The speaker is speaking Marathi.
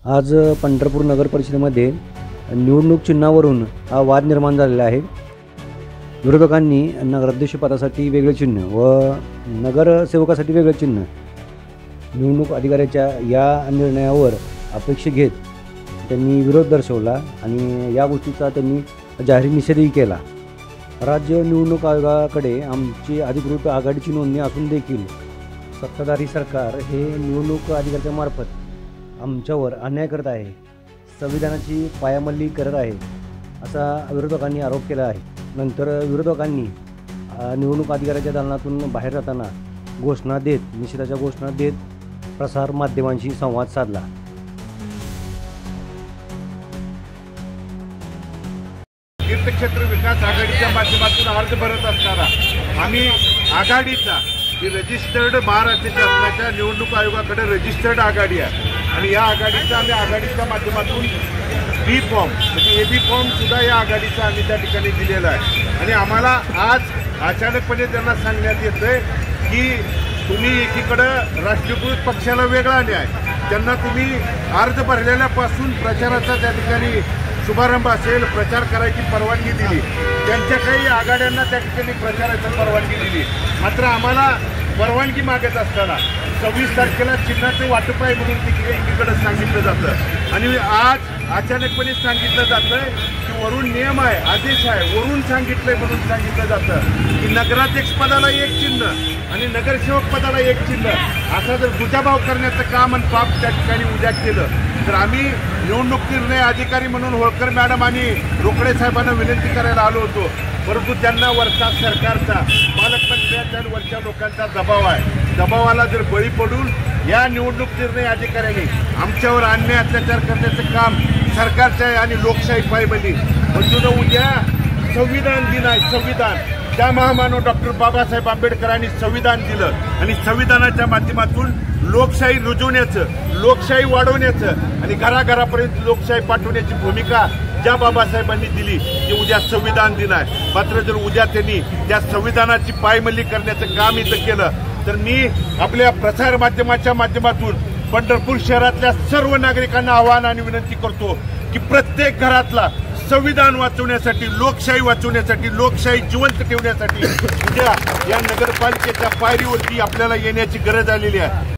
आज पंढरपूर नगर परिषदेमध्ये निवडणूक चिन्हावरून हा वाद निर्माण झालेला आहे। विरोधकांनी नगराध्यक्षपदासाठी वेगळे चिन्ह व नगरसेवकासाठी वेगळे चिन्ह निवडणूक अधिकाऱ्याच्या या निर्णयावर अपेक्षा घेत त्यांनी विरोध दर्शवला आणि या गोष्टीचा त्यांनी जाहीर निषेधही केला। राज्य निवडणूक आयोगाकडे आमची अधिकृत आघाडीची नोंदणी असून देखील सत्ताधारी सरकार हे निवडणूक अधिकाऱ्याच्या मार्फत आमच्यावर अन्याय करत आहे, संविधानाची पायमल्ली करत आहे असा विरोधकांनी आरोप केला आहे। नंतर विरोधकांनी निवडणूक अधिकाऱ्याच्या दालनातून बाहेर जाताना घोषणा देत निषेधाच्या घोषणा देत प्रसार माध्यमांशी संवाद साधला। तीर्थक्षेत्र विकास आघाडीच्या माध्यमातून अर्ज भरत असताना आम्ही आघाडीचा ही रजिस्टर्ड महाराष्ट्र शासनाच्या निवडणूक आयोगाकडे रजिस्टर्ड आघाडी आहे आणि या आघाडीचा आम्ही आघाडीच्या माध्यमातून बी फॉर्म म्हणजे एबी फॉर्म सुद्धा या आघाडीचा आम्ही त्या ठिकाणी दिलेला आहे। आणि आम्हाला आज अचानकपणे त्यांना सांगण्यात येतंय की तुम्ही एकीकडं राष्ट्रीयकृत पक्षाला वेगळा न्याय, त्यांना तुम्ही अर्ज भरलेल्यापासून प्रचाराचा त्या ठिकाणी शुभारंभ असेल प्रचार करायची परवानगी दिली, त्यांच्या काही आघाड्यांना त्या ठिकाणी प्रचाराची परवानगी दिली। मात्र आम्हाला परवानगी मागत असताना 26 तारखेला चिन्हाचे वाटप आहे म्हणून तिकडे एकीकडे सांगितलं जातं आणि आज अचानकपणे सांगितलं जातं की वरून नियम आहे, आदेश आहे, वरून सांगितलंय म्हणून सांगितलं जातं की नगराध्यक्ष पदाला एक चिन्ह आणि नगरसेवक पदाला एक चिन्ह असा जर दुजाभाव करण्याचं काम आणि पाप त्या ठिकाणी उद्या केलं तर आम्ही निवडणूक निर्णय अधिकारी म्हणून होळकर मॅडम आणि रोकडे साहेबांना विनंती करायला आलो होतो, परंतु त्यांना वरचा सरकारचा पालकमंत्र्यांच्या आणि वरच्या लोकांचा दबाव आहे। दबावाला जर बळी पडून या निवडणूक निर्णय अधिकाऱ्यांनी आमच्यावर अन्याय अत्याचार करण्याचं काम सरकारचं आहे आणि लोकशाही पायमल्ली म्हणजे उद्या संविधान दिन आहे। संविधान त्या महामानव डॉक्टर बाबासाहेब आंबेडकरांनी संविधान दिलं आणि संविधानाच्या माध्यमातून लोकशाही रुजवण्याचं, लोकशाही वाढवण्याचं आणि घराघरापर्यंत लोकशाही पाठवण्याची भूमिका ज्या बाबासाहेबांनी दिली की उद्या संविधान दिन आहे। मात्र जर उद्या त्यांनी त्या संविधानाची पायमल्ली करण्याचं काम इथं केलं तर मी आपल्या प्रसार माध्यमाच्या माध्यमातून पंढरपूर शहरातल्या सर्व नागरिकांना आवाहन आणि विनंती करतो की प्रत्येक घरातला संविधान वाचवण्यासाठी, लोकशाही वाचवण्यासाठी, लोकशाही जिवंत ठेवण्यासाठी उद्या या नगरपालिकेच्या पायरीवरती आपल्याला येण्याची गरज आलेली आहे।